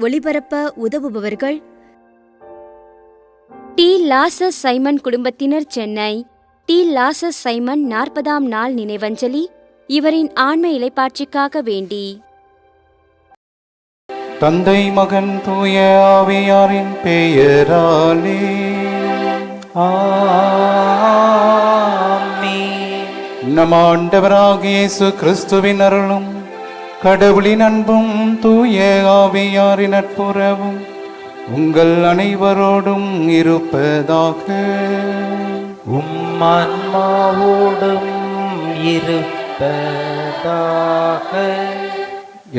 ஒளிபரப்ப உதவுபவர்கள் D. Losses Simon குடும்பத்தினர், Chennai. D. Losses Simon 40ஆம் நாள் நினைவஞ்சலி. இவரின் ஆன்ம இளைப்பாட்சிக்காக வேண்டி. தந்தை, மகன், தூய ஆவியாரின் பெயராலே ஆமென். நம் ஆண்டவராகிய இயேசு கிறிஸ்துவின் அருளும் கடவுளின் அன்பும் தூய ஆவியாரின் நட்புறவும் உங்கள் அனைவரோடும் இருப்பதாக. ஆன்மாவோடும் இருப்பதாக.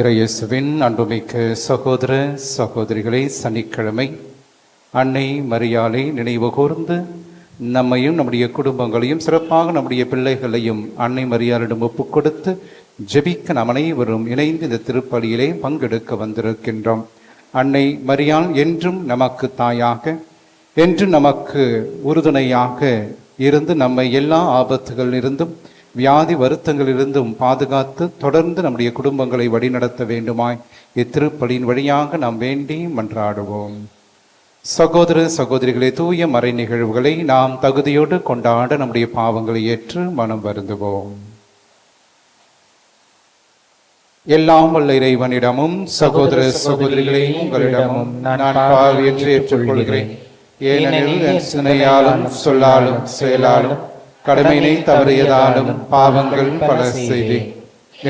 இறையேசுவின் அன்புமிக்க சகோதர சகோதரிகளே, சனிக்கிழமை அன்னை மரியாளை நினைவு கூர்ந்து நம்மையும் நம்முடைய குடும்பங்களையும் சிறப்பாக நம்முடைய பிள்ளைகளையும் அன்னை மரியாளிடம் ஒப்புக் கொடுத்து ஜெபிக்க நாம் அனைவரும் இணைந்து இந்த திருப்பலியிலே பங்கெடுக்க வந்திருக்கின்றோம். அன்னை மரியாள் என்றும் நமக்கு தாயாக, என்றும் நமக்கு உறுதுணையாக இருந்து நம்மை எல்லா ஆபத்துகளிலிருந்தும் வியாதி வருத்தங்களிலிருந்தும் பாதுகாத்து தொடர்ந்து நம்முடைய குடும்பங்களை வழிநடத்த வேண்டுமாய் இத்திருப்பலியின் வழியாக நாம் வேண்டி மன்றாடுவோம். சகோதர சகோதரிகளே, தூய மறை நிகழ்வுகளை நாம் தகுதியோடு கொண்டாட நம்முடைய பாவங்களை ஏற்று மனம் வருந்துவோம். எல்லாம் வல்ல இறைவனிடமும் சகோதர சகோதரிகளே உங்களிடமும் நான் பாவி என்று ஏற்றுக்கொள்கிறேன். ஏனெனில் என் சினையாலும் சொல்லாலும் செயலாலும் கடமையினை தவறியதாலும் பாவங்கள் பல செய்தேன்.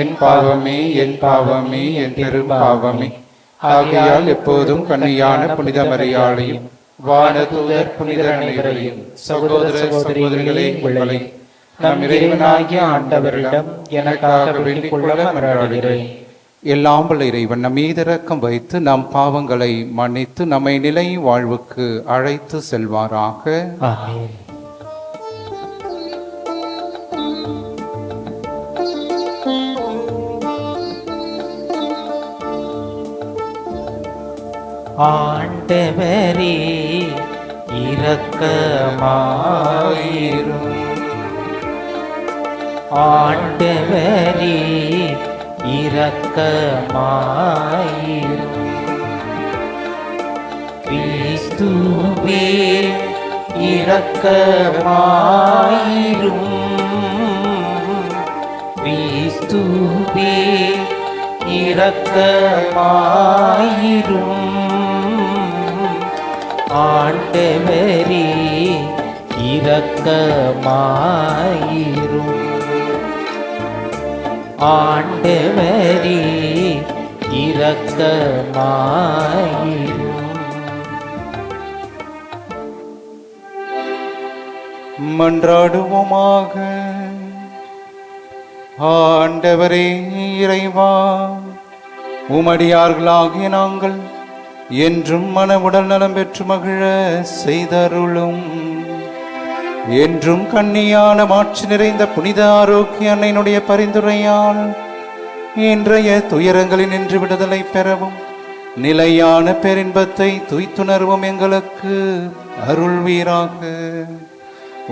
என் பாவமே, என் பாவமே, என் பெரும் பாவமே. ஆகையால் எப்போதும் கன்னியான புனித மரியாளையும் வானதூதர் புனிதர் அனைவரையும் சகோதர சகோதரிகளே உங்களை நம் இறைவனாகிய ஆண்டவரிடம் எனக்காக வேண்டிக் கொள்ள மன்றாடுகிறேன். எல்லாம் வல்ல இறைவன் நம் மீது இரக்கம் வைத்து நம் பாவங்களை மன்னித்து நம்மை நிலை வாழ்வுக்கு அழைத்து செல்வாராக. ஆமென். ஆண்டவரே இரக்கமாயிரும். ஆண்டவரே இரக்கமாயிரும். கிறிஸ்துவே இரக்கமாயிரும். கிறிஸ்துவே இரக்கமாயிரும். ஆண்டவரே இரக்கமாயிரும். ஆண்டவரே இரக்கமாயிரும். மன்றாடுவோமாக. ஆண்டவரே இறைவா, உமடியார்களாகிய நாங்கள் என்றும் மன உடல் நலம் பெற்று மகிழ செய்தருளும். என்றும் கன்னியான மாட்சி நிறைந்த புனித ஆரோக்கிய அன்னையினுடைய பரிந்துரையால் இன்றைய துயரங்களில் நின்று விடுதலை பெறவும் நிலையான பேரின்பத்தை துய்த்துணர்வும் எங்களுக்கு அருள்வீராக.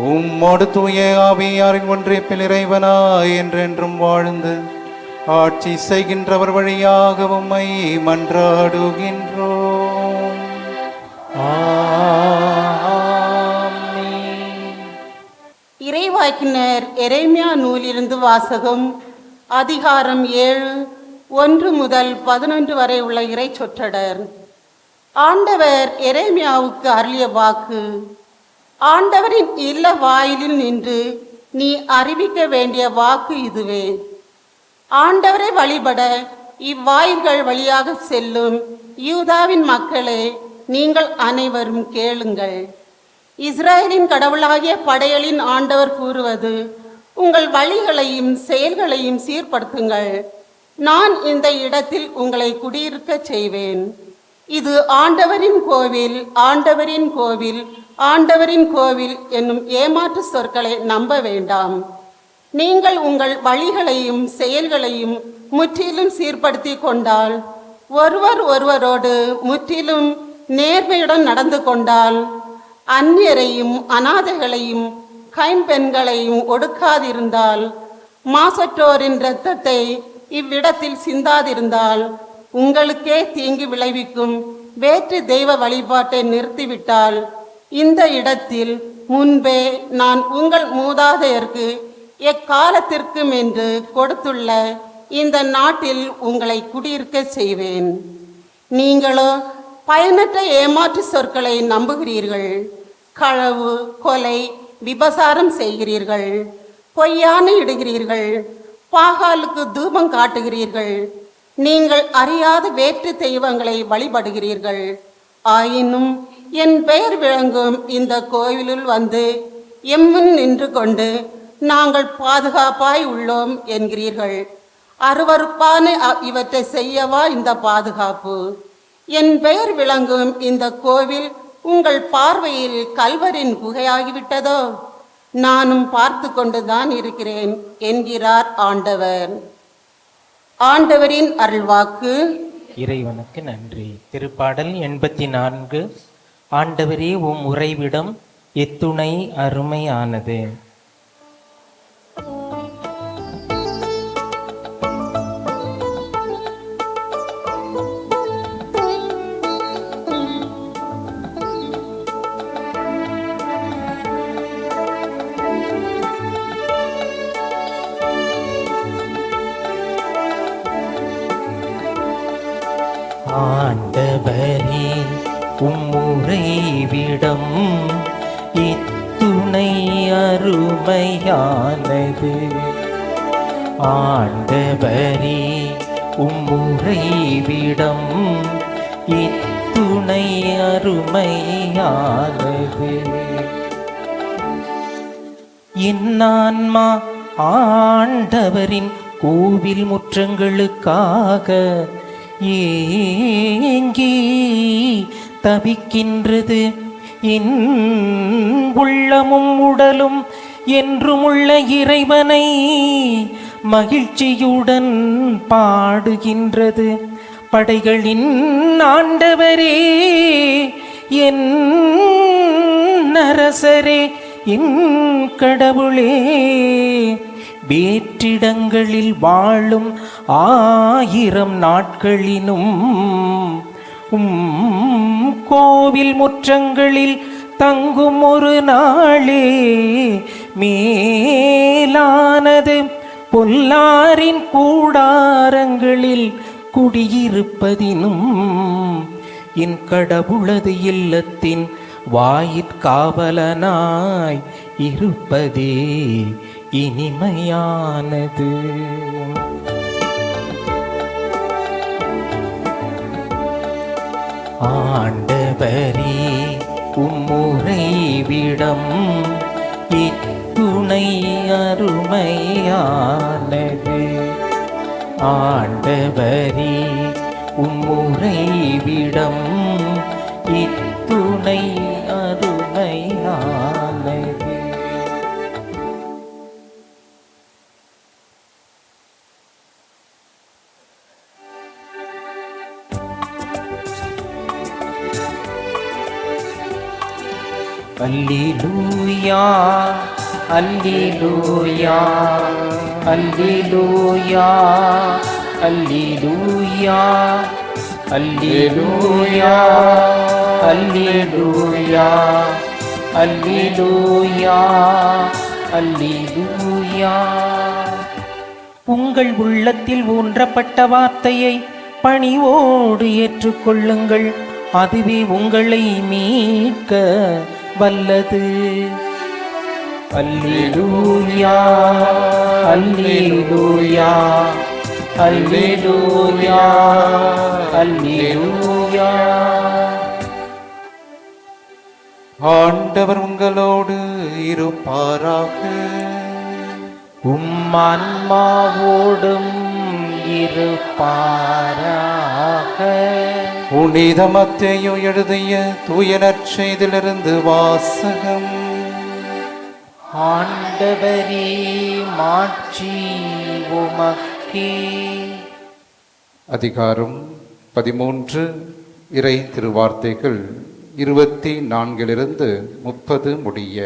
உம்மோடு தூய ஆவியாரின் ஒன்றிப்பில் இறைவனாய் என்றென்றும் வாழ்ந்து ஆட்சி செய்கின்றவர் வழியாக உம்மை மன்றாடுகின்றோம். இறைவாக்கினர் எரேமியா நூலிலிருந்து வாசகம். அதிகாரம் 7, 1 முதல் 11 வரை உள்ள இறை சொற்றொடர். ஆண்டவர் எரேமியாவுக்கு அருளிய வாக்கு. ஆண்டவரின் இல்ல வாயிலில் நின்று நீ அறிவிக்க வேண்டிய வாக்கு இதுவே. ஆண்டவரை வழிபட இவ்வாயில்கள் வழியாக செல்லும் யூதாவின் மக்களே, நீங்கள் அனைவரும் கேளுங்கள். இஸ்ரேலின் கடவுளாகிய படைகளின் ஆண்டவர் கூறுவது, உங்கள் வழிகளையும் செயல்களையும் சீர்படுத்துங்கள். நான் இந்த இடத்தில் உங்களை குடியிருக்க செய்வேன். இது ஆண்டவரின் கோவில், ஆண்டவரின் கோவில், ஆண்டவரின் கோவில் என்னும் ஏமாற்று சொற்களை நம்ப வேண்டாம். நீங்கள் உங்கள் வழிகளையும் செயல்களையும் முற்றிலும் சீர்படுத்தி கொண்டால், ஒருவரோடு முற்றிலும் நேர்மையுடன் நடந்து கொண்டால், அந்நியரையும் அநாதைகளையும் கைம்பெண்களையும் ஒடுக்காதிருந்தால், மாசற்றோரின் இரத்தத்தை இவ்விடத்தில் சிந்தாதிருந்தால், உங்களுக்கே தீங்கு விளைவிக்கும் வேற்று தெய்வ வழிபாட்டை நிறுத்திவிட்டால் இந்த இடத்தில் முன்பே நான் உங்கள் மூதாதையருக்கு எக்காலத்திற்கும் என்று கொடுத்துள்ள இந்த நாட்டில் உங்களை குடியிருக்க செய்வேன். நீங்களோ பயனற்ற ஏமாற்று சொற்களை நம்புகிறீர்கள். களவு, கொலை, விபசாரம் செய்கிறீர்கள். பொய்யானை இடுகிறீர்கள். பாகாலுக்கு தூபம் காட்டுகிறீர்கள். நீங்கள் அறியாத வேற்று தெய்வங்களை வழிபடுகிறீர்கள். ஆயினும் என் பெயர் விளங்கும் இந்த கோவிலில் வந்து எம்முன் நின்று கொண்டு நாங்கள் பாதுகாப்பாய் உள்ளோம் என்கிறீர்கள். அருவருப்பான இவற்றை செய்யவா இந்த பாதுகாப்பு? என் பெயர் விளங்கும் இந்த கோவில் உங்கள் பார்வையில் கல்வரின் குகையாகிவிட்டதோ? நானும் பார்த்து கொண்டுதான் இருக்கிறேன் என்கிறார் ஆண்டவர். ஆண்டவரின் அருள்வாக்கு. இறைவனுக்கு நன்றி. திருப்பாடல் 84. ஆண்டவரே, உம் உறைவிடம் எத்துணை அருமையானது. ஆண்டவரே, உம் உறைவிடம் இத்துணை அருமையானது. ஆண்டவரே, உம் உறைவிடம் இத்துணை அருமையானது. என் ஆன்மா ஆண்டவரின் கோவில் முற்றங்களுக்காக ஏங்கி தவிக்கின்றது. என் உள்ளமும் உடலும் என்றுமுள்ள இறைவனை மகிழ்ச்சியுடன் பாடுகின்றது. படைகளின் ஆண்டவரே, என் அரசரே, என் கடவுளே, வேற்றிடங்களில் வாழும் 1000 நாட்களினும் கோவில் முற்றங்களில் தங்கும் ஒரு நாளே மேலானது. பொல்லாரின் கூடாரங்களில் குடியிருப்பதினும் என் கடவுளது இல்லத்தின் வாயிற்காவலனாய் இருப்பதே இனிமையானது. ஆண்டவரே, உம் உறைவிடம் இத்துணை அருமையானது. ஆண்டவரே, உம் உறைவிடம் இத்துணை அருமையானது. அல்லேலூயா, அல்லேலூயா, அல்லேலூயா, அல்லேலூயா, அல்லேலூயா, அல்லேலூயா, அல்லேலூயா, அல்லேலூயா. உங்கள் உள்ளத்தில் ஊன்றப்பட்ட வார்த்தையை பணிவோடு ஏற்றுக்கொள்ளுங்கள். அதுவே உங்களை மீட்க வல்லது. அல்லேலூயா, அல்லேலூயா, அல்லேலூயா, அல்லேலூயா. ஆண்டவர் உங்களோடு இருப்பாராக. உம் ஆன்மாவோடும் இருப்பாராக. புனித மத்தேயு எழுதிய தூய நற்செய்தியிலிருந்து வாசகம். ஆண்டவரே, மாட்சி உமக்கே. அதிகாரம் 13. இறை திருவார்த்தைகள் 24 30 முடிய.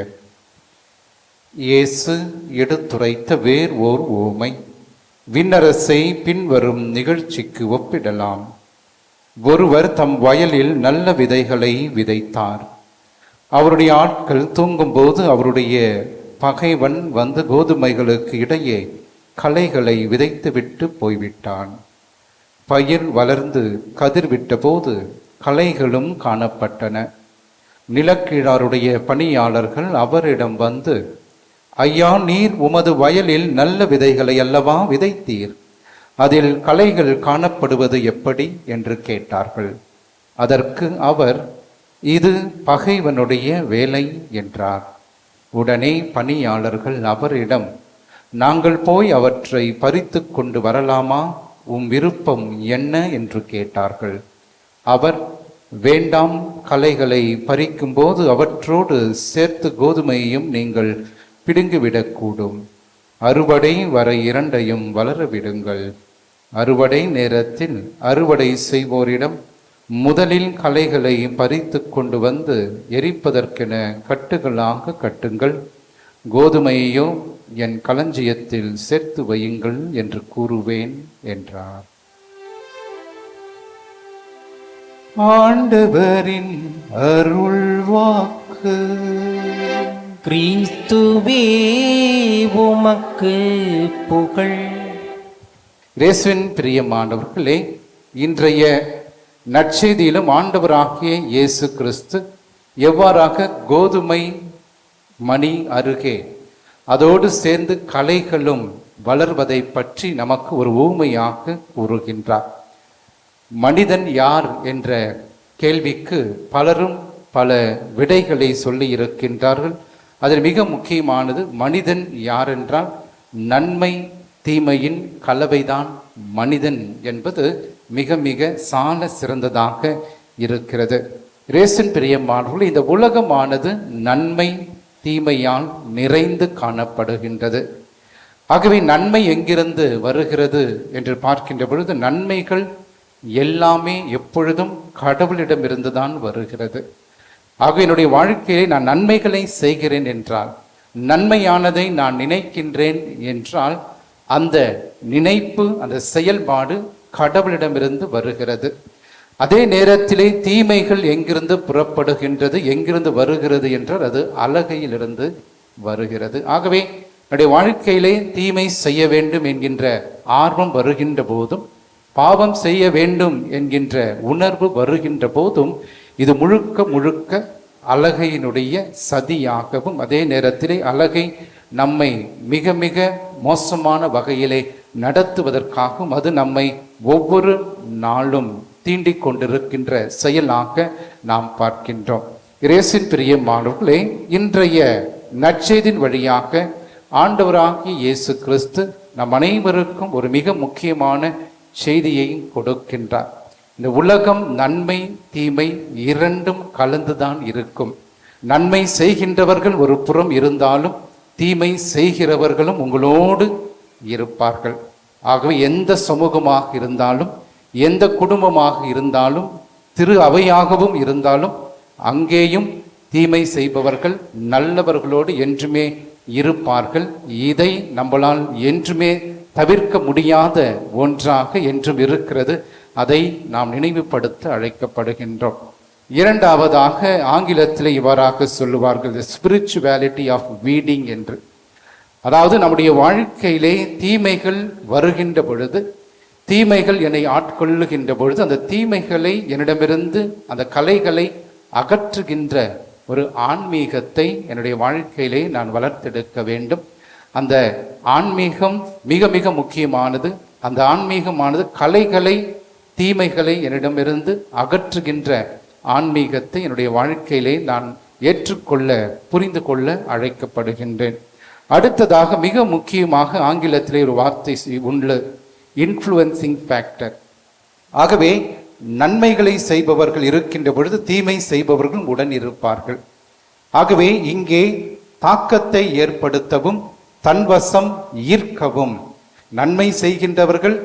இயேசு எடுத்துரைத்த வேறு ஓர் உவமை. விண்ணரசை பின்வரும் நிகழ்ச்சிக்கு ஒப்பிடலாம். ஒருவர் தம் வயலில் நல்ல விதைகளை விதைத்தார். அவருடைய ஆட்கள் தூங்கும்போது அவருடைய பகைவன் வந்து கோதுமைகளுக்கு இடையே களைகளை விதைத்துவிட்டு போய்விட்டான். பயிர் வளர்ந்து கதிர்விட்ட போது களைகளும் காணப்பட்டன. நிலக்கீழாருடைய பணியாளர்கள் அவரிடம் வந்து, ஐயா, நீர் உமது வயலில் நல்ல விதைகளை அல்லவா விதைத்தீர், அதில் களைகள் காணப்படுவது எப்படி என்று கேட்டார்கள். அதற்கு அவர், இது பகைவனுடைய வேலை என்றார். உடனே பணியாளர்கள் அவரிடம், நாங்கள் போய் அவற்றை பறித்து கொண்டு வரலாமா, உம் விருப்பம் என்ன என்று கேட்டார்கள். அவர், வேண்டாம், களைகளை பறிக்கும்போது அவற்றோடு சேர்த்து கோதுமையையும் நீங்கள் பிடுங்கிவிடக்கூடும். அறுவடை வர இரண்டையும் வளர விடுங்கள். அறுவடை நேரத்தில் அறுவடை செய்வோரிடம், முதலில் களைகளை பறித்து கொண்டு வந்து எரிப்பதற்கென கட்டுகளாக கட்டுங்கள், கோதுமையையோ என் களஞ்சியத்தில் சேர்த்து வையுங்கள் என்று கூறுவேன் என்றார். ஆண்டவரின் அருள்வாக்கு. கிறிஸ்துவே உமக்கு புகழ். இயேசுவின் பிரியமானவர்களே, இன்றைய நற்செய்தியிலும் ஆண்டவராகிய இயேசு கிறிஸ்து எவ்வாறாக கோதுமை மணி அருகே அதோடு சேர்ந்து களைகளும் வளர்வதை பற்றி நமக்கு ஒரு ஊமையாக கூறுகின்றார். மனிதன் யார் என்ற கேள்விக்கு பலரும் பல விடைகளை சொல்லி இருக்கின்றார்கள். அதில் மிக முக்கியமானது, மனிதன் யார் என்றால் நன்மை தீமையின் கலவைதான் மனிதன் என்பது மிக மிக சால சிறந்ததாக இருக்கிறது. இயேசுவின் பிரியமானவர்களே, இந்த உலகமானது நன்மை தீமையால் நிறைந்து காணப்படுகின்றது. ஆகவே நன்மை எங்கிருந்து வருகிறது என்று பார்க்கின்ற பொழுது, நன்மைகள் எல்லாமே எப்பொழுதும் கடவுளிடமிருந்து தான் வருகிறது. ஆக என்னுடைய வாழ்க்கையை நான் நன்மைகளை செய்கிறேன் என்றால், நன்மையானதை நான் நினைக்கின்றேன் என்றால், அந்த நினைப்பு, அந்த செயல்பாடு கடவுளிடமிருந்து வருகிறது. அதே நேரத்திலே தீமைகள் எங்கிருந்து புறப்படுகின்றது, எங்கிருந்து வருகிறது என்றால் அது அலகையிலிருந்து வருகிறது. ஆகவே என்னுடைய வாழ்க்கையிலே தீமை செய்ய வேண்டும் என்கின்ற ஆர்வம் வருகின்ற போதும், பாவம் செய்ய வேண்டும் என்கின்ற உணர்வு வருகின்ற போதும், இது முழுக்க முழுக்க அலகையினுடைய சதியாகவும், அதே நேரத்திலே அலகை நம்மை மிக மிக மோசமான வகையிலே நடத்துவதற்காகவும், அது நம்மை ஒவ்வொரு நாளும் தீண்டிக் கொண்டிருக்கின்ற செயலாக நாம் பார்க்கின்றோம். இயேசுவின் பிரியமானவர்களே, இன்றைய நற்செய்தியின் வழியாக ஆண்டவராகிய இயேசு கிறிஸ்து நம் அனைவருக்கும் ஒரு மிக முக்கியமான செய்தியையும் கொடுக்கின்றார். இந்த உலகம் நன்மை தீமை இரண்டும் கலந்துதான் இருக்கும். நன்மை செய்கின்றவர்கள் ஒரு புறம் இருந்தாலும் தீமை செய்கிறவர்களும் உங்களோடு இருப்பார்கள். ஆகவே எந்த சமூகமாக இருந்தாலும், எந்த குடும்பமாக இருந்தாலும், திரு அவையாகவும் இருந்தாலும், அங்கேயும் தீமை செய்பவர்கள் நல்லவர்களோடு என்றுமே இருப்பார்கள். இதை நம்மளால் என்றுமே தவிர்க்க முடியாத ஒன்றாக என்றும் இருக்கிறது. அதை நாம் நினைவுபடுத்த அழைக்கப்படுகின்றோம். இரண்டாவதாக ஆங்கிலத்தில் இவ்வாறாக சொல்லுவார்கள், the spirituality of weeding என்று. அதாவது நம்முடைய வாழ்க்கையிலே தீமைகள் வருகின்ற பொழுது, தீமைகள் என்னை ஆட்கொள்ளுகின்ற பொழுது, அந்த தீமைகளை என்னிடமிருந்து, அந்த கலைகளை அகற்றுகின்ற ஒரு ஆன்மீகத்தை என்னுடைய வாழ்க்கையிலே நான் வளர்த்தெடுக்க வேண்டும். அந்த ஆன்மீகம் மிக மிக முக்கியமானது. அந்த ஆன்மீகமானது கலைகளை, தீமைகளை என்னிடமிருந்து அகற்றுகின்ற ஆன்மீகத்தை என்னுடைய வாழ்க்கையிலே நான் ஏற்றுக்கொள்ள, புரிந்து கொள்ள அழைக்கப்படுகின்றேன். அடுத்ததாக மிக முக்கியமாக ஆங்கிலத்திலே ஒரு வார்த்தை உண்டு, இன்ஃப்ளூயன்சிங் ஃபேக்டர். ஆகவே நன்மைகளை செய்பவர்கள் இருக்கின்ற பொழுது தீமை செய்பவர்கள் உடன் இருப்பார்கள். ஆகவே இங்கே தாக்கத்தை ஏற்படுத்தவும் தன்வசம் ஈர்க்கவும் நன்மை செய்கின்றவர்கள்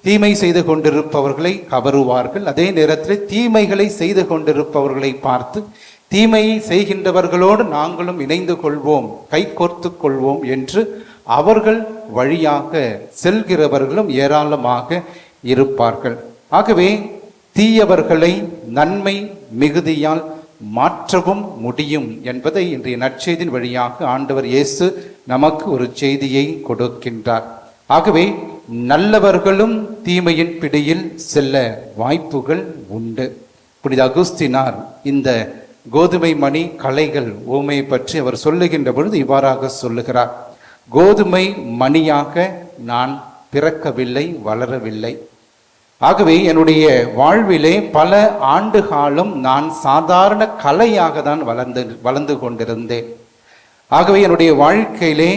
தீமை செய்து கொண்டிருப்பவர்களை கவருவார்கள். அதே நேரத்தில் தீமைகளை செய்து கொண்டிருப்பவர்களை பார்த்து தீமையை செய்கின்றவர்களோடு நாங்களும் இணைந்து கொள்வோம், கைகோர்த்து கொள்வோம் என்று அவர்கள் வழியாக செல்கிறவர்களும் ஏராளமாக இருப்பார்கள். ஆகவே தீயவர்களை நன்மை மிகுதியால் மாற்றவும் முடியும் என்பதை இன்றைய நற்செய்தியின் வழியாக ஆண்டவர் இயேசு நமக்கு ஒரு செய்தியை கொடுக்கின்றார். ஆகவே நல்லவர்களும் தீமையின் பிடியில் செல்ல வாய்ப்புகள் உண்டு. புனித அகுஸ்தினார் இந்த கோதுமை மணி களைகள் ஓமையை பற்றி அவர் சொல்லுகின்ற பொழுது இவ்வாறாக சொல்லுகிறார்: கோதுமை மணியாக நான் பிறக்கவில்லை, வளரவில்லை. ஆகவே என்னுடைய வாழ்விலே பல ஆண்டு காலம் நான் சாதாரண கலையாக தான் வளர்ந்து கொண்டிருந்தேன். ஆகவே என்னுடைய வாழ்க்கையிலே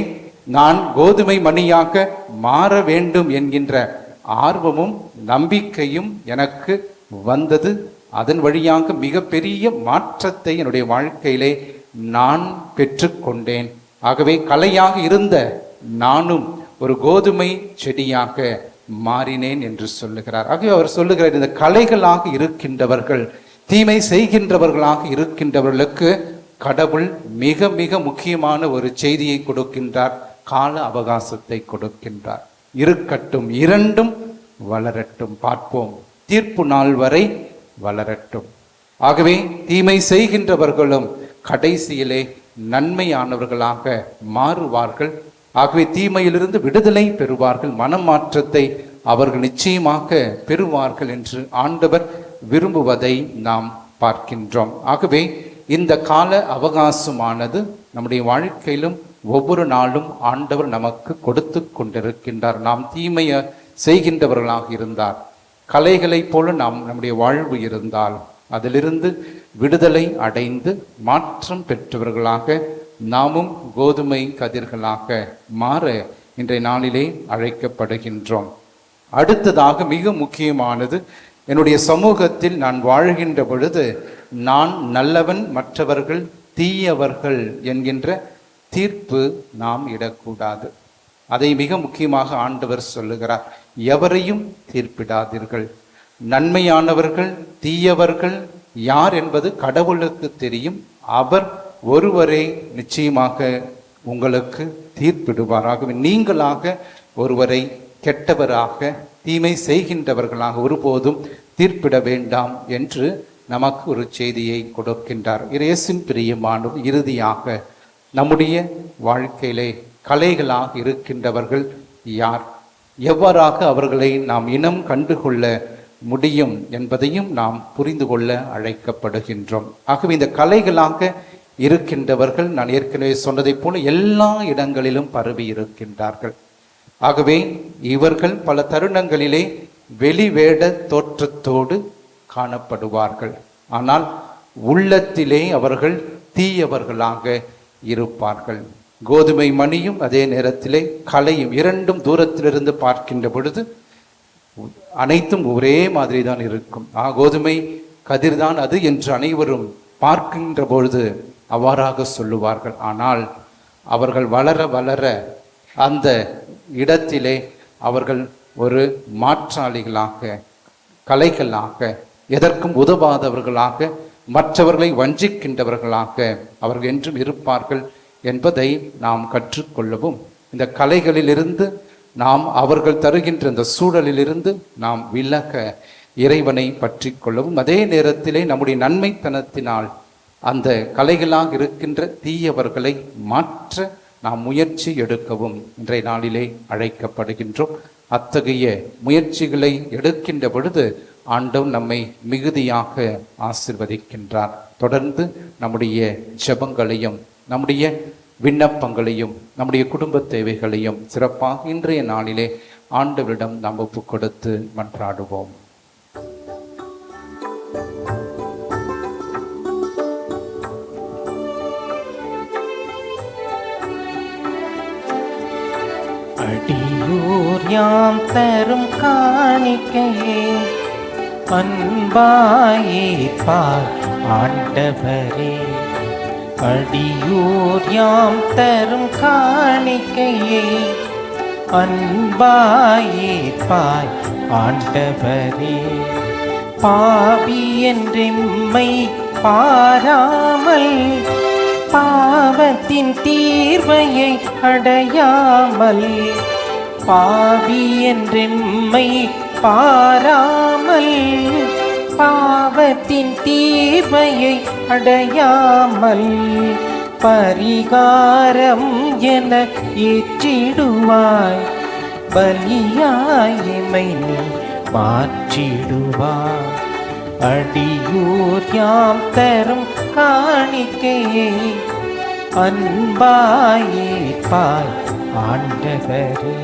நான் கோதுமை மணியாக மாற வேண்டும் என்கின்ற ஆர்வமும் நம்பிக்கையும் எனக்கு வந்தது. அதன் வழியாக மிகப்பெரிய மாற்றத்தை என்னுடைய வாழ்க்கையிலே நான் பெற்றுக்கொண்டேன். ஆகவே கலையாக இருந்த நானும் ஒரு கோதுமை செடியாக மாறினேன் என்று சொல்லுகிறார். ஆகவே அவர் சொல்லுகிறார், இந்த கலைகளாக இருக்கின்றவர்கள், தீமை செய்கின்றவர்களாக இருக்கின்றவர்களுக்கு கடவுள் மிக மிக முக்கியமான ஒரு செய்தியை கொடுக்கின்றார். கால அவகாசத்தை கொடுக்கின்றார். இருக்கட்டும், இரண்டும் வளரட்டும், பார்ப்போம், தீர்ப்பு நாள் வரை வளரட்டும். ஆகவே தீமை செய்கின்றவர்களும் கடைசியிலே நன்மையானவர்களாக மாறுவார்கள். ஆகவே தீமையிலிருந்து விடுதலை பெறுவார்கள், மனமாற்றத்தை அவர்கள் நிச்சயமாக பெறுவார்கள் என்று ஆண்டவர் விரும்புவதை நாம் பார்க்கின்றோம். ஆகவே இந்த கால அவகாசமானது நம்முடைய வாழ்க்கையிலும் ஒவ்வொரு நாளும் ஆண்டவர் நமக்கு கொடுத்து கொண்டிருக்கின்றார். நாம் தீமையை செய்கின்றவர்களாக இருந்தார், கலைகளைப் போல நம்முடைய வாழ்வு இருந்தால் அதிலிருந்து விடுதலை அடைந்து மாற்றம் பெற்றவர்களாக நாமும் கோதுமை கதிர்களாக மாற இன்றைய நாளிலே அழைக்கப்படுகின்றோம். அடுத்ததாக மிக முக்கியமானது, என்னுடைய சமூகத்தில் நான் வாழ்கின்ற பொழுது நான் நல்லவன், மற்றவர்கள் தீயவர்கள் என்கின்ற தீர்ப்பு நாம் இடக்கூடாது. அதை மிக முக்கியமாக ஆண்டவர் சொல்லுகிறார். எவரையும் தீர்ப்பிடாதீர்கள். நன்மையானவர்கள் தீயவர்கள் யார் என்பது கடவுளுக்கு தெரியும். அவர் ஒருவரே நிச்சயமாக உங்களுக்கு தீர்ப்பிடுவார். ஆகவே நீங்களாக ஒருவரை கெட்டவராக, தீமை செய்கின்றவர்களாக ஒருபோதும் தீர்ப்பிட வேண்டாம் என்று நமக்கு ஒரு செய்தியை கொடுக்கின்றார். இயேசுவின் பிரியமானவர் இறுதியாக நம்முடைய வாழ்க்கையிலே கலைகளாக இருக்கின்றவர்கள் யார், எவ்வாறாக அவர்களை நாம் இனம் கண்டுகொள்ள முடியும் என்பதையும் நாம் புரிந்து கொள்ள அழைக்கப்படுகின்றோம். ஆகவே இந்த கலைகளாக இருக்கின்றவர்கள் நான் ஏற்கனவே சொன்னதைப் போல எல்லா இடங்களிலும் பரவி இருக்கின்றார்கள். ஆகவே இவர்கள் பல தருணங்களிலே வெளிவேட தோற்றத்தோடு காணப்படுவார்கள். ஆனால் உள்ளத்திலே அவர்கள் தீயவர்களாக இருப்பார்கள். கோதுமை மணியும் அதே நேரத்திலே கலையும் இரண்டும் தூரத்திலிருந்து பார்க்கின்ற பொழுது அனைத்தும் ஒரே மாதிரி தான் இருக்கும். கோதுமை கதிர்தான் அது என்று அனைவரும் பார்க்கின்ற பொழுது அவ்வாறாக சொல்லுவார்கள். ஆனால் அவர்கள் வளர வளர அந்த இடத்திலே அவர்கள் ஒரு மாற்றாளிகளாக, கலைகளாக, எதற்கும் உதவாதவர்களாக, மற்றவர்களை வஞ்சிக்கின்றவர்களாக அவர்கள் என்றும் இருப்பார்கள் என்பதை நாம் கற்றுக்கொள்ளவும், இந்த கலைகளிலிருந்து நாம் அவர்கள் தருகின்ற இந்த சூழலிலிருந்து நாம் விலக இறைவனை பற்றி கொள்ளவும், அதே நேரத்திலே நம்முடைய நன்மைத்தனத்தினால் அந்த கலைகளாக இருக்கின்ற தீயவர்களை மாற்ற நாம் முயற்சி எடுக்கவும் இன்றைய நாளிலே அழைக்கப்படுகின்றோம். அத்தகைய முயற்சிகளை எடுக்கின்ற பொழுது ஆண்டவர் நம்மை மிகுதியாக ஆசீர்வதிக்கின்றார். தொடர்ந்து நம்முடைய ஜெபங்களையும் நம்முடைய விண்ணப்பங்களையும் நம்முடைய குடும்ப தேவைகளையும் சிறப்பாக இன்றைய நாளிலே ஆண்டவரிடம் நாம் ஒப்பு கொடுத்து மன்றாடுவோம். அடியோர் யாம் தரும் காணிக்கையே அன்பாயே பார் ஆண்டவரே. அடியோர் யாம் தரும் காணிக்கையே அன்பாயே பார் ஆண்டவரே. பாவி என்றெம்மை பாராமல் பாவத்தின் தீர்வையை அடையாமல் பாவி என்றெம்மை பாராமல் பாவத்தின் தீர்வையை அடையாமல் பரிகாரம் என ஏற்றிடுவாய் பலியாய் எமை நீ மாற்றிடுவாய் அடியூர் யாம் தரும் காணிக்கையை அன்பாயேற்பாய் ஆண்டவரே.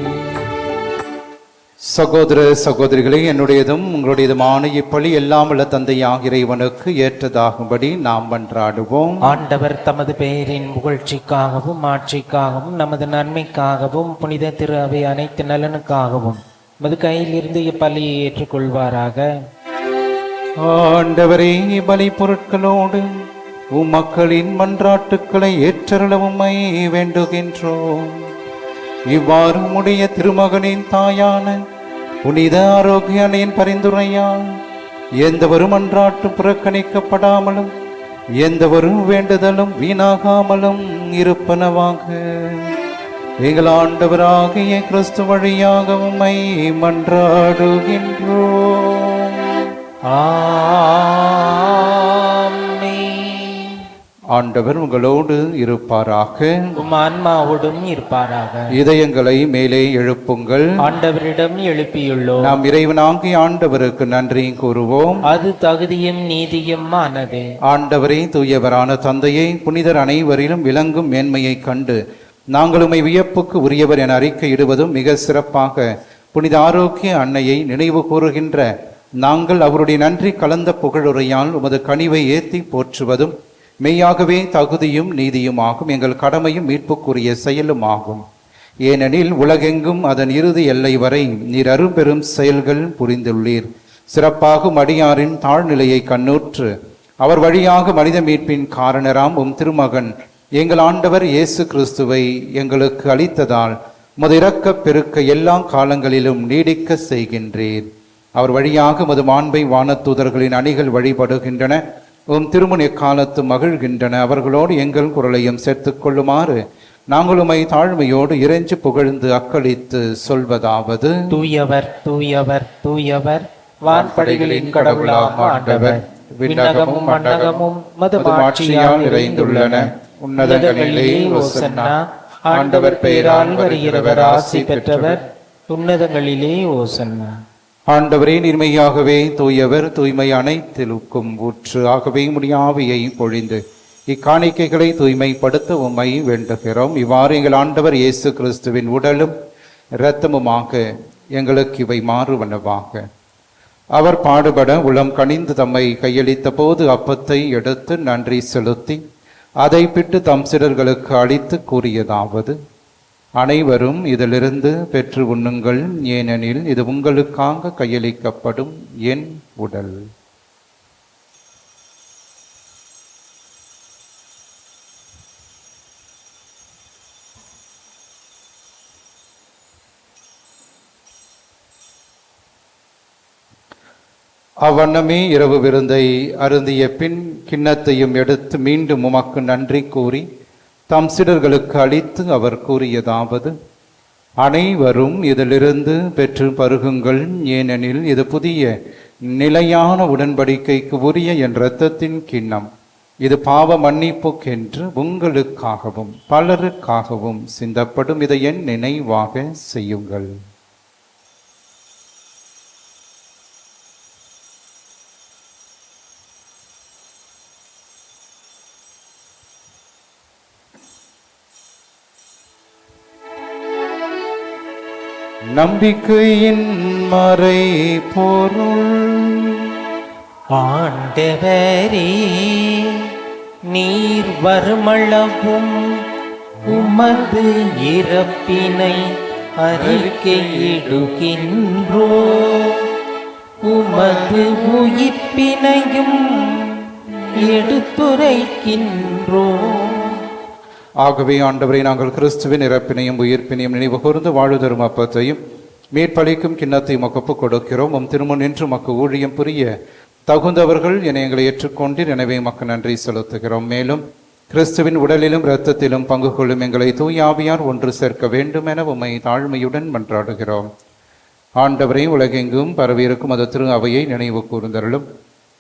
சகோதர சகோதரிகளே, என்னுடையதும் உங்களுடையதுமான இப்பலி எல்லாம் உள்ள தந்தையாக இறைவனுக்கு ஏற்றதாகும்படி நாம் மன்றாடுவோம். ஆண்டவர் தமது பெயரின் புகழ்ச்சிக்காகவும் ஆட்சிக்காகவும் நமது நன்மைக்காகவும் புனித திரு அவை அனைத்து நலனுக்காகவும் மது கையில் இருந்து இப்பலியை ஏற்றுக்கொள்வாராக. ஆண்டவரே, பலி பொருட்களோடு உம்மக்களின் மன்றாட்டுக்களை ஏற்றருளவுமை வேண்டுகின்றோம். இவ்வாறு உம்முடைய திருமகனின் தாயான புனித ஆரோக்கிய அன்னையின் பரிந்துரையால் எந்தவொரு மன்றாட்டு புறக்கணிக்கப்படாமலும் எந்தவொரு வேண்டுதலும் வீணாகாமலும் இருப்பனவாக எங்கள் ஆண்டவராகிய கிறிஸ்து வழியாக உம்மை மன்றாடுகின்றோம். ஆண்டவர் உங்களோடு இருப்பாராக, உம் ஆன்மாவோடும் இருப்பாராக. இதயங்களை மேலே எழுப்புங்கள். ஆண்டவரிடம் எழுப்பியுள்ளோம். நாம் இறைவனாகிய ஆண்டவருக்கு நன்றி கூறுவோம். அது தகுதியும் நீதியும் ஆனது. ஆண்டவரே, தூயவரான தந்தையை, புனிதர் அனைவரிலும் விளங்கும் மேன்மையை கண்டு நாங்கள் உம்மை வியப்புக்கு உரியவர் என அறிக்கையிடுவதும் மிக சிறப்பாக புனித ஆரோக்கிய அன்னையை நினைவு கூறுகின்ற நாங்கள் அவருடைய நன்றி கலந்த புகழுரையால் உமது கனிவை ஏற்றி போற்றுவதும் மெய்யாகவே தகுதியும் நீதியுமாகும், எங்கள் கடமையும் மீட்புக்குரிய செயலும் ஆகும். ஏனெனில் உலகெங்கும் அதன் இறுதி எல்லை வரை நீர் அரும்பெரும் செயல்கள் புரிந்துள்ளீர். சிறப்பாகும் அடியாரின் தாழ்நிலையை கண்ணூற்று அவர் வழியாக மனித மீட்பின் காரணராம் உம் திருமகன் எங்கள் ஆண்டவர் இயேசு கிறிஸ்துவை எங்களுக்கு அளித்ததால் உமது இரக்கப் பெருக்க எல்லா காலங்களிலும் நீடிக்க செய்கின்றீர். அவர் வழியாக உமது மாண்பை வானதூதர்களின் அணிகள் வழிபடுகின்றன. உம் திருமுன் எக்காலத்து மகிழ்கின்றன. அவர்களோடு எங்கள் குரலையும் சேர்த்துக் கொள்ளுமாறு நாங்கள் உம்மை தாழ்மையோடு இறைஞ்சு புகழ்ந்து அக்களித்து சொல்வதாவது: தூயவர் தூயவர் தூயவர், வான்படைகளின் கடவுளாக ஆண்டவர். விண்ணகமும் மண்ணகமும் மது மாட்சியால் நிறைந்துள்ளன. உன்னதங்களிலே ஓசன்னா. ஆண்டவர் பெயரால் வருகிறவர் ஆசி பெற்றவர். உன்னதங்களிலே ஓசன்னா. ஆண்டவரே, நீர்மையாகவே தூயவர், தூய்மை அனைத்திலுக்கும் ஊற்று. ஆகவே முடியாவியை பொழிந்து இக்காணிக்கைகளை தூய்மைப்படுத்த உம்மை வேண்டுகிறோம். இவ்வாறு எங்கள் ஆண்டவர் இயேசு கிறிஸ்துவின் உடலும் இரத்தமுமாக எங்களுக்கு இவை மாறுவனவாக. அவர் பாடுபட உளம் கனிந்து தம்மை கையளித்த போது அப்பத்தை எடுத்து நன்றி செலுத்தி அதை பிட்டு தம் சிலர்களுக்கு அளித்து கூறியதாவது: அனைவரும் இதிலிருந்து பெற்று உண்ணுங்கள், ஏனெனில் இது உங்களுக்காக கையளிக்கப்படும் என் உடல். அவ்வண்ணமே இரவு விருந்தை அருந்திய பின் கிண்ணத்தையும் எடுத்து மீண்டும் உமக்கு நன்றி கூறி தம் சீடர்களுக்கு அளித்து அவர் கூறியதாவது: அனைவரும் இதிலிருந்து பெற்று பருகுங்கள், ஏனெனில் இது புதிய நிலையான உடன்படிக்கைக்கு உரிய என் இரத்தத்தின் கிண்ணம். இது பாவ மன்னிப்புக்கென்று உங்களுக்காகவும் பலருக்காகவும் சிந்தப்படும். இதை என் நினைவாக செய்யுங்கள். நம்பிக்கையின் மறை பொருள். ஆண்டவரே, நீர் வருமளவும் உமது இறப்பினை அறிக்கையிடுகின்றோ, உமது உயிர்ப்பினையும் எடுத்துரைக்கின்றோ. ஆகவே ஆண்டவரை, நாங்கள் கிறிஸ்துவின் இறப்பினையும் உயிர்ப்பினையும் நினைவு கூர்ந்து வாழ்வு தரும் அப்பத்தையும் மீட்பளிக்கும் கிண்ணத்தையும் ஒப்புக் கொடுக்கிறோம். உம் திருமுன் நின்று மக்கு ஊழியம் புரிய தகுந்தவர்கள் என எங்களை ஏற்றுக்கொண்டீர். எனவே மக்கு நன்றி செலுத்துகிறோம். மேலும் கிறிஸ்துவின் உடலிலும் இரத்தத்திலும் பங்கு கொள்ளும் எங்களை தூய ஆவியார் ஒன்று சேர்க்க வேண்டும் என உம்மை தாழ்மையுடன் மன்றாடுகிறோம். ஆண்டவரை, உலகெங்கும் பரவியிருக்கும் அது திரு அவையை நினைவு கூர்ந்தருளும்.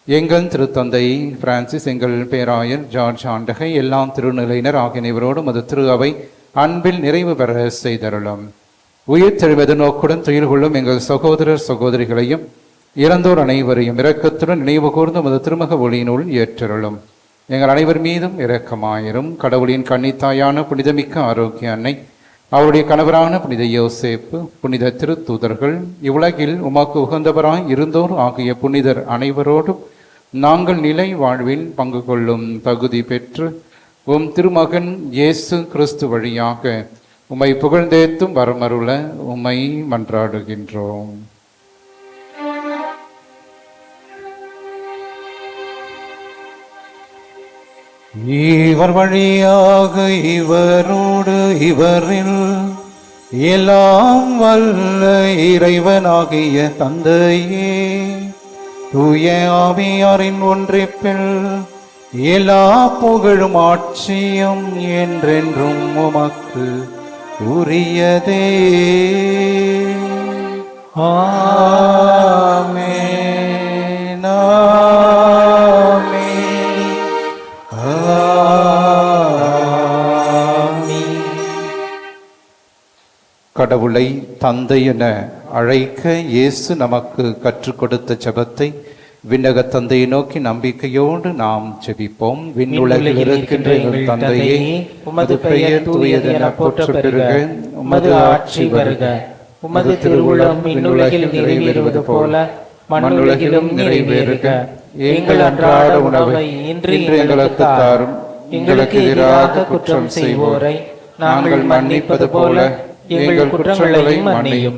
எங்கள் திருத்தந்தை பிரான்சிஸ், எங்கள் பேராயர் ஜார்ஜ் ஆண்டகை, எல்லாம் திருநிலையினர் ஆகியவரோடும் அது திரு அவை அன்பில் நிறைவு பெற செய்தருளும். உயிர் தெழுவது நோக்குடன் துயில் கொள்ளும் எங்கள் சகோதரர் சகோதரிகளையும் இறந்தோர் அனைவரையும் இரக்கத்துடன் நினைவு கூர்ந்து அது திருமுக ஒளியினுள் ஏற்றருளும். எங்கள் அனைவர் மீதும் இரக்கமாயிரும். கடவுளின் கன்னித்தாயான புனிதமிக்க ஆரோக்கிய அன்னை, அவருடைய கணவரான புனித யோசேப்பு, புனித திருத்தூதர்கள், இவ்வுலகில் உமக்கு உகந்தவராய் இருந்தோர் ஆகிய புனிதர் அனைவரோடும் நாங்கள் நிலை வாழ்வில் பங்கு கொள்ளும் தகுதி பெற்று உம் திருமகன் இயேசு கிறிஸ்து வழியாக உம்மை புகழ்ந்தேத்தும் வரமருள உம்மை மன்றாடுகின்றோம். இவர் வழியாக இவரோடு இவரில் எல்லாம் வல்ல இறைவனாகிய தந்தையே, தூய ஆவியாரின் ஒன்றிப்பில் எல்லா புகழும் ஆட்சியும் என்றென்றும் உமக்கு உரியதே. ஆமென், ஆமென். கடவுளை தந்தை என அழைக்க இயேசு நமக்கு கற்றுக் கொடுத்த ஜெபத்தை விண்ணக தந்தையை நோக்கி நம்பிக்கையோடு நாம் ஜெபிப்போம். விண்ணுலகில் இருக்கின்ற எங்கள் தந்தையே, உமது பெயர் தூயது என போற்றப் பெறுக. உமது ஆட்சி வருக. உமது திருவுளம் விண்ணுலகில் நிறைவேறுவது போல மண்ணுலகிலும் நிறைவேறுக. எங்கள் அன்றாட உணவை இன்று எங்களுக்கு தாரும். எங்களுக்கு எதிராக குற்றம் செய்வோரை நாங்கள் மன்னிப்பது போல எங்கள் குற்றங்களை மன்னியும்.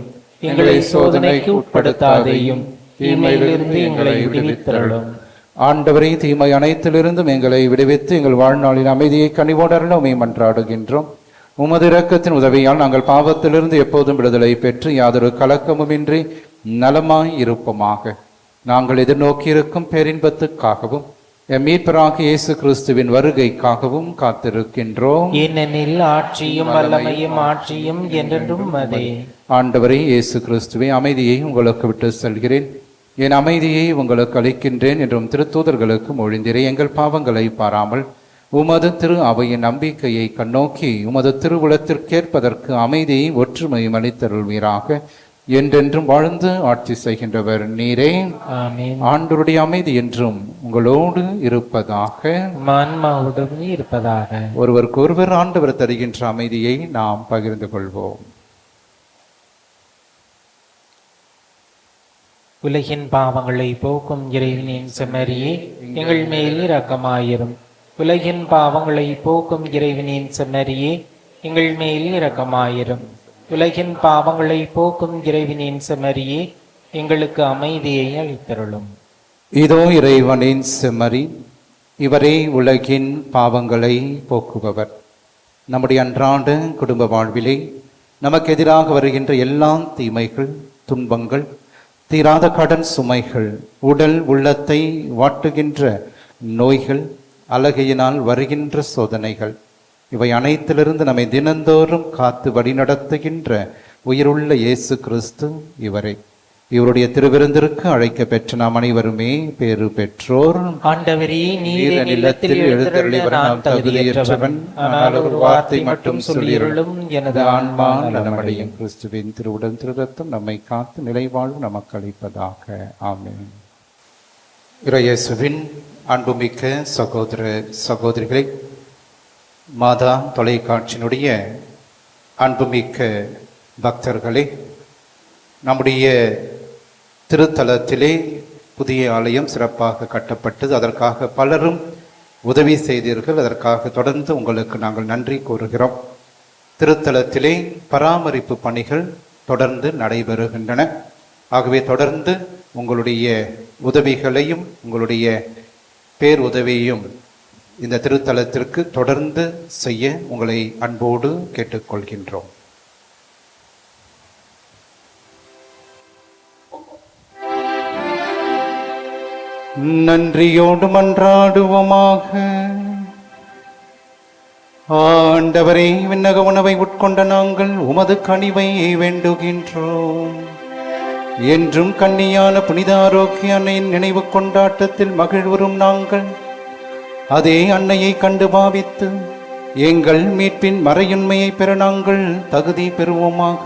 எங்களை சோதனைக்கு உட்படுத்தாதேயும், தீமையிலிருந்து எங்களை விடுவித்தருளும். ஆண்டவரே, தீமை அனைத்திலிருந்தும் எங்களை விடுவித்து எங்கள் வாழ்நாளின் அமைதியை கனிவோடருள உம்மை மன்றாடுகின்றோம். உமது இரக்கத்தின் உதவியால் நாங்கள் பாவத்திலிருந்து எப்போதும் விடுதலை பெற்று யாதொரு கலக்கமுமின்றி நலமாய் இருப்போமாக. நாங்கள் எதிர்நோக்கியிருக்கும் பேரின்பத்துக்காகவும் எம் மீட்பராகிய இயேசு கிறிஸ்துவின் வருகைக்காகவும் காத்திருக்கின்றோம். ஏனெனில் ஆட்சியும் வல்லமையும் ஆட்சியும் என்றென்றும் அதே. ஆண்டவரே இயேசு கிறிஸ்துவே, அமைதியை உங்களுக்கு விட்டு செல்கிறேன், என் அமைதியை உங்களுக்கு அளிக்கின்றேன் என்றும் திருத்தூதர்களுக்கு மொழிந்தீரே. எங்கள் பாவங்களை பாராமல் உமது திரு அவையின் நம்பிக்கையை கண்ணோக்கி உமது திருவுளத்திற்கேற்பதற்கு அமைதியை ஒற்றுமையும் அளித்தருள்வீராக. என்றென்றும் வாழ்ந்து ஆட்சி செய்கின்றவர் நீரே. ஆமென். ஆண்டவருடைய அமைதி என்றும் உங்களோடு இருப்பதாக. ஆன்மாவோடும் இருப்பதாக. ஒருவருக்கொருவர் ஆண்டவர் தருகின்ற அமைதியை நாம் பகிர்ந்து கொள்வோம். உலகின் பாவங்களை போக்கும் இறைவனின் செம்மறியே, எங்கள் மேல் இரக்கமாயிரும். உலகின் பாவங்களை போக்கும் இறைவனின் செம்மறியே, எங்கள் மேல் இரக்கமாயிரும். உலகின் பாவங்களை போக்கும் இறைவனின் செம்மறியே, எங்களுக்கு அமைதியை அளித்தருளும். இதோ இறைவனின் செம்மறி, இவரே உலகின் பாவங்களை போக்குபவர். நம்முடைய அன்றாட குடும்ப வாழ்விலே நமக்கு எதிராக வருகின்ற எல்லா தீமைகள், துன்பங்கள், தீராத கடன் சுமைகள், உடல் உள்ளத்தை வாட்டுகின்ற நோய்கள், அழகையினால் வருகின்ற சோதனைகள், இவை அனைத்திலிருந்து நம்மை தினந்தோறும் காத்து வழிநடத்துகின்ற உயிருள்ள இயேசு கிறிஸ்து இவரே. இவருடைய திருவிருந்திற்கு அழைக்க பெற்ற நாம் அனைவருமே பேறு பெற்றோர். ஆண்டவரே, நீர் இல்லத்தில் எழுந்தருளிவர், நான் தகுதியற்றவன். ஆனால் ஒரு வார்த்தை மட்டும் சொல்லியருளும், எனது ஆன்மா நலமடையும். கிறிஸ்துவின் திருவுடல் திருரத்தம் நம்மை காத்து நிலைவாழ்வு நமக்கு அளிப்பதாக. ஆமென். இறையேசுவின் அன்புமிக்க சகோதர சகோதரிகளை, மாதா தொலைக்காட்சியினுடைய அன்புமிக்க பக்தர்களே, நம்முடைய திருத்தலத்திலே புதிய ஆலயம் சிறப்பாக கட்டப்பட்டது. அதற்காக பலரும் உதவி செய்தீர்கள். அதற்காக தொடர்ந்து உங்களுக்கு நாங்கள் நன்றி கூறுகிறோம். திருத்தலத்திலே பராமரிப்பு பணிகள் தொடர்ந்து நடைபெறுகின்றன. ஆகவே தொடர்ந்து உங்களுடைய உதவிகளையும் உங்களுடைய பேருதவியையும் இந்த திருத்தலத்திற்கு தொடர்ந்து செய்ய உங்களை அன்போடு கேட்டுக்கொள்கின்றோம். நன்றியோடு மன்றாடுவோமாக. ஆண்டவரே, விண்ணக உணவை உட்கொண்ட நாங்கள் உமது கனிவை வேண்டுகின்றோம். என்றும் கன்னியான புனித ஆரோக்கிய அன்னையின் நினைவு கொண்டாட்டத்தில் மகிழ்வுறும் நாங்கள் அதே அன்னையை கண்டு பாவித்து எங்கள் மீட்பின் மறையுண்மையை பெற நாங்கள் தகுதி பெறுவோமாக.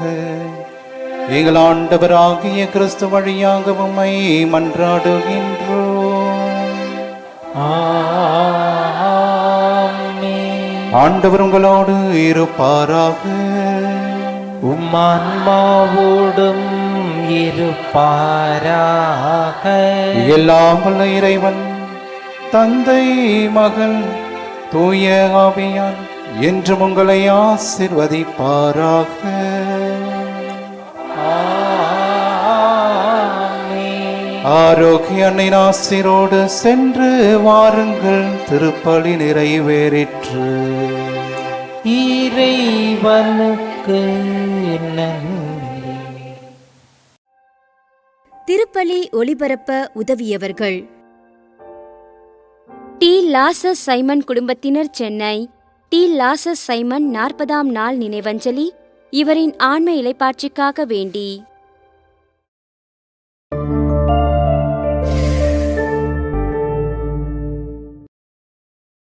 எங்கள் ஆண்டவராகிய கிறிஸ்து வழியாக உம்மை மன்றாடுகின்றோம். ஆமென். ஆண்டவர் உங்களோடு இருப்பாராக. உம்மான்மாவோடும் இருப்பாராக. எல்லாம் வல்ல இறைவன் தந்தை, மகன், தூய ஆவியான் என்றும் உங்களை ஆசீர்வதிப்பாராக. ஆமென். ஆரோக்கிய அன்னையின் ஆசீரோடு சென்று வாருங்கள். திருப்பலி நிறைவேறிற்று. இறைவனுக்கு நன்றி. திருப்பலி ஒளிபரப்ப உதவியவர்கள்: டி. லாசஸ் சைமன் குடும்பத்தினர், சென்னை. டி. லாசஸ் சைமன் 40ஆம் நாள் நினைவஞ்சலி இவரின் ஆன்ம இளைப்பாட்சிக்காக வேண்டி